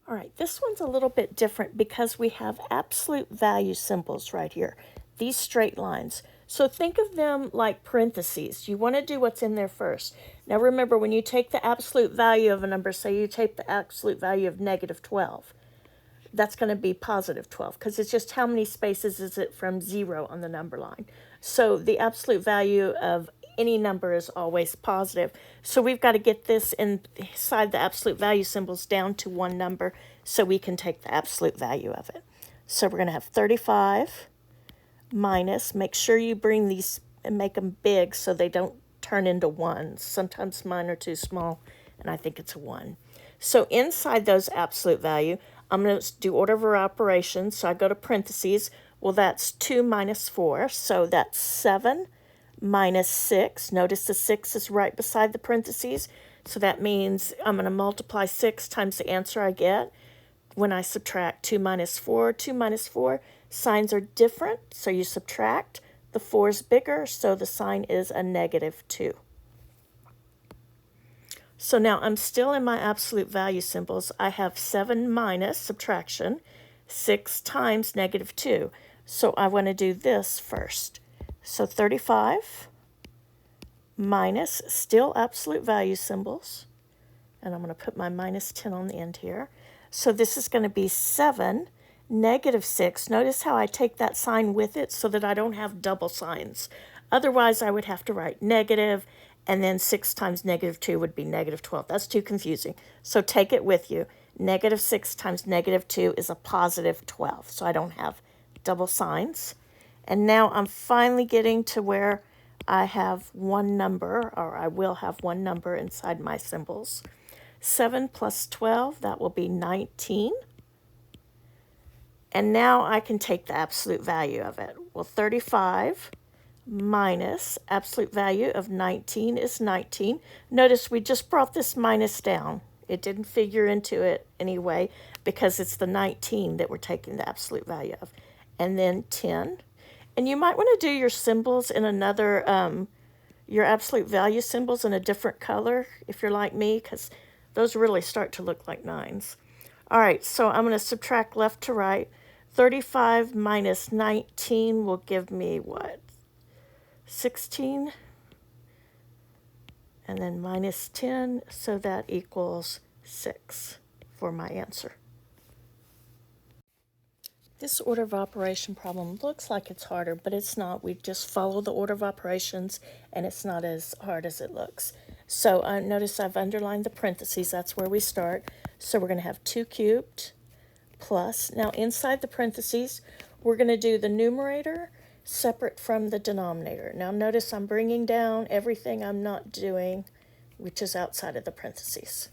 All right, this one's a little bit different because we have absolute value symbols right here, these straight lines. So think of them like parentheses. You want to do what's in there first. Now remember, when you take the absolute value of a number, say you take the absolute value of -12, that's going to be +12 because it's just how many spaces is it from 0 on the number line. So the absolute value of any number is always positive. So we've got to get this inside the absolute value symbols down to one number so we can take the absolute value of it. So we're going to have 35 minus, make sure you bring these and make them big so they don't turn into ones. Sometimes mine are too small and I think it's a 1. So inside those absolute value, I'm going to do order of operations. So I go to parentheses. Well, that's 2 minus 4. So that's 7 minus 6. Notice the 6 is right beside the parentheses. So that means I'm going to multiply 6 times the answer I get when I subtract 2 minus 4. 2 minus 4, signs are different. So you subtract. The 4 is bigger, so the sign is a -2. So now I'm still in my absolute value symbols. I have 7 minus subtraction, 6 times -2. So I want to do this first. So 35 minus, still absolute value symbols. And I'm going to put my -10 on the end here. So this is going to be 7, -6. Notice how I take that sign with it so that I don't have double signs. Otherwise, I would have to write negative, and then 6 times -2 would be -12. That's too confusing. So take it with you. -6 times -2 is a +12. So I don't have double signs. And now I'm finally getting to where I have one number, or I will have one number inside my symbols. 7 plus 12, that will be 19. And now I can take the absolute value of it. Well, 35 minus absolute value of 19 is 19. Notice we just brought this minus down. It didn't figure into it anyway because it's the 19 that we're taking the absolute value of. And then 10. And you might want to do your symbols in another, your absolute value symbols in a different color if you're like me, because those really start to look like 9s. All right, so I'm going to subtract left to right. 35 minus 19 will give me what? 16. And then minus 10, so that equals 6 for my answer. This order of operation problem looks like it's harder, but it's not. We just follow the order of operations, and it's not as hard as it looks. So notice I've underlined the parentheses. That's where we start. So we're going to have 2 cubed plus. Now inside the parentheses, we're going to do the numerator separate from the denominator. Now notice I'm bringing down everything I'm not doing, which is outside of the parentheses.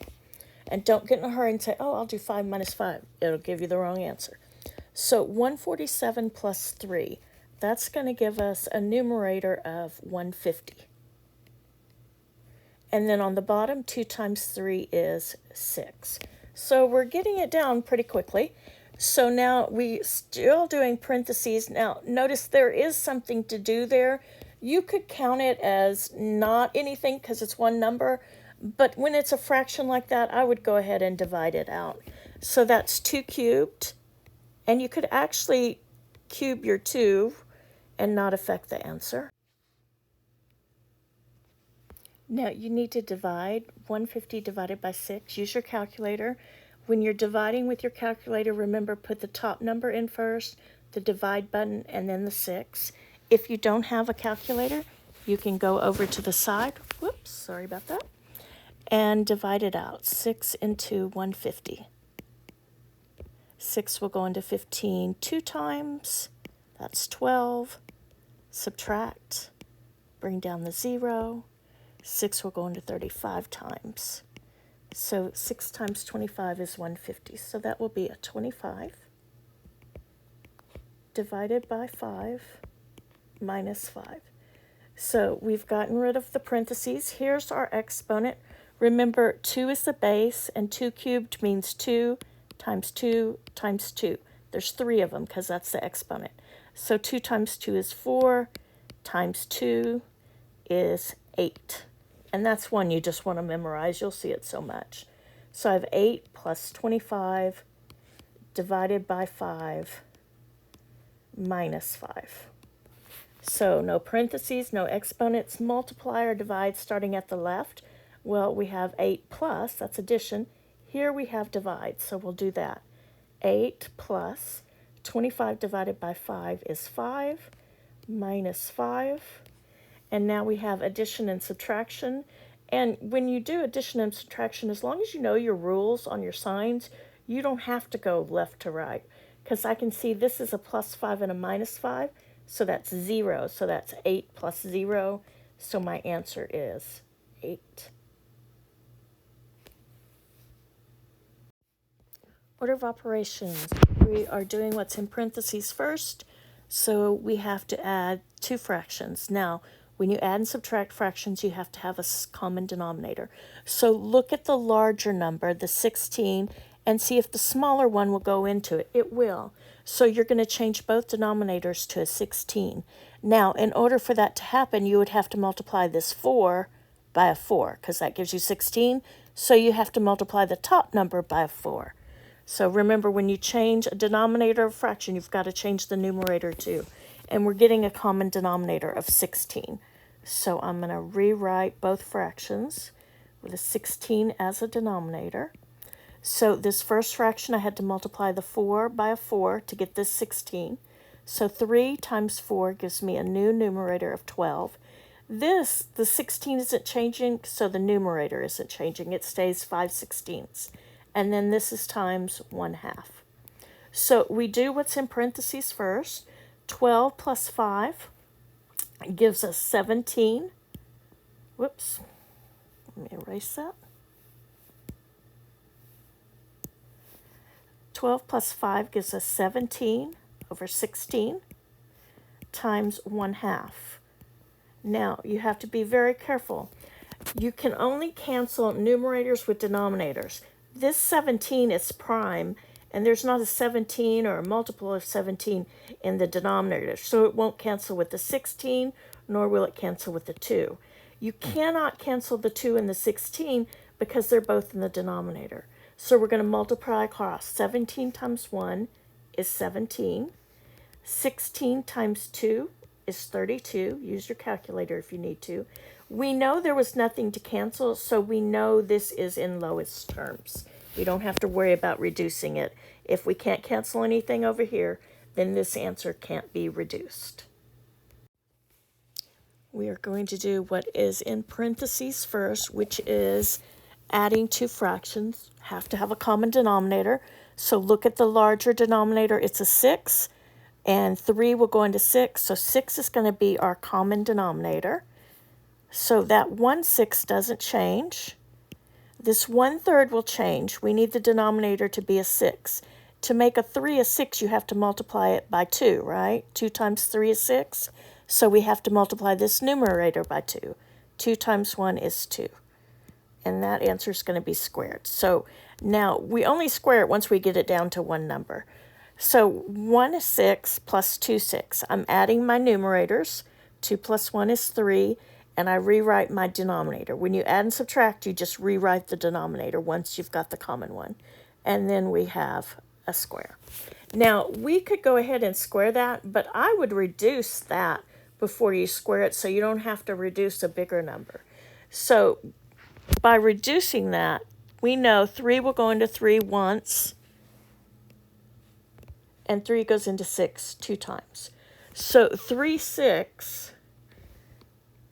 And don't get in a hurry and say, oh, I'll do 5 minus 5. It'll give you the wrong answer. So 147 plus 3, that's going to give us a numerator of 150. And then on the bottom, 2 times 3 is 6. So we're getting it down pretty quickly. So now we still doing parentheses. Now notice there is something to do there. You could count it as not anything because it's one number, but when it's a fraction like that, I would go ahead and divide it out. So that's 2 cubed, and you could actually cube your 2 and not affect the answer. Now you need to divide 150 divided by 6. Use your calculator. When you're dividing with your calculator, remember, put the top number in first, the divide button, and then the 6. If you don't have a calculator, you can go over to the side, whoops, sorry about that, and divide it out. 6 into 150. 6 will go into 15 2 times, that's 12. Subtract, bring down the 0. 6 will go into 35 times. So 6 times 25 is 150. So that will be a 25 divided by 5 minus 5. So we've gotten rid of the parentheses. Here's our exponent. Remember, 2 is the base, and 2 cubed means 2 times 2 times 2. There's 3 of them because that's the exponent. So 2 times 2 is 4, times 2 is 8. And that's one you just want to memorize. You'll see it so much. So I have 8 plus 25 divided by 5 minus 5. So no parentheses, no exponents, multiply or divide starting at the left. Well, we have 8 plus, that's addition. Here we have divide, so we'll do that. 8 plus 25 divided by 5 is 5 minus 5. And now we have addition and subtraction. And when you do addition and subtraction, as long as you know your rules on your signs, you don't have to go left to right. Because I can see this is a plus 5 and a minus 5, so that's 0. So that's 8 plus 0. So my answer is 8. Order of operations. We are doing what's in parentheses first, so we have to add two fractions. Now, when you add and subtract fractions, you have to have a common denominator. So look at the larger number, the 16, and see if the smaller one will go into it. It will. So you're going to change both denominators to a 16. Now, in order for that to happen, you would have to multiply this 4 by a 4, because that gives you 16. So you have to multiply the top number by a 4. So remember, when you change a denominator of fraction, you've got to change the numerator too. And we're getting a common denominator of 16. So I'm going to rewrite both fractions with a 16 as a denominator. So this first fraction, I had to multiply the 4 by a 4 to get this 16. So 3 times 4 gives me a new numerator of 12. The 16 isn't changing, so the numerator isn't changing. It stays 5/16. And then this is times 1/2. So we do what's in parentheses first. 12 plus 5 gives us 17. Whoops. Let me erase that. 12 plus 5 gives us 17 over 16 times 1/2. Now, you have to be very careful. You can only cancel numerators with denominators. This 17 is prime, and there's not a 17 or a multiple of 17 in the denominator, so it won't cancel with the 16, nor will it cancel with the 2. You cannot cancel the 2 and the 16 because they're both in the denominator. So we're going to multiply across. 17 times 1 is 17. 16 times 2 is 32. Use your calculator if you need to. We know there was nothing to cancel, so we know this is in lowest terms. We don't have to worry about reducing it. If we can't cancel anything over here, then this answer can't be reduced. We are going to do what is in parentheses first, which is adding two fractions. Have to have a common denominator. So look at the larger denominator. It's a 6, and 3 will go into 6. So 6 is going to be our common denominator. So that 1/6 doesn't change. This 1/3 will change. We need the denominator to be a 6. To make a 3 a 6, you have to multiply it by 2, right? 2 times 3 is 6. So we have to multiply this numerator by 2. 2 times 1 is 2. And that answer is going to be squared. So now we only square it once we get it down to one number. So 1 is 6 plus 2 is 6. I'm adding my numerators. 2 plus 1 is 3. And I rewrite my denominator. When you add and subtract, you just rewrite the denominator once you've got the common one. And then we have a square. Now, we could go ahead and square that, but I would reduce that before you square it so you don't have to reduce a bigger number. So by reducing that, we know 3 will go into 3 once, and 3 goes into 6 2 times. So 3/6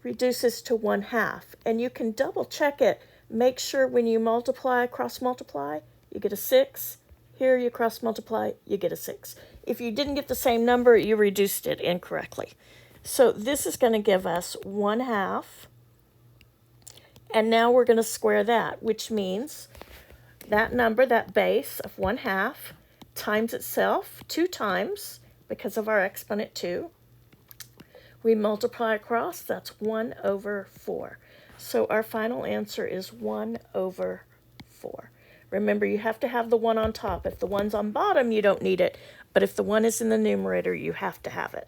reduces to 1/2, and you can double check it. Make sure when you multiply, cross multiply, you get a 6. Here you cross multiply, you get a 6. If you didn't get the same number, you reduced it incorrectly. So this is going to give us 1/2, and now we're going to square that, which means that number, that base of 1/2, times itself 2 times because of our exponent 2. We multiply across, that's 1/4. So our final answer is 1/4. Remember, you have to have the 1 on top. If the 1's on bottom, you don't need it. But if the 1 is in the numerator, you have to have it.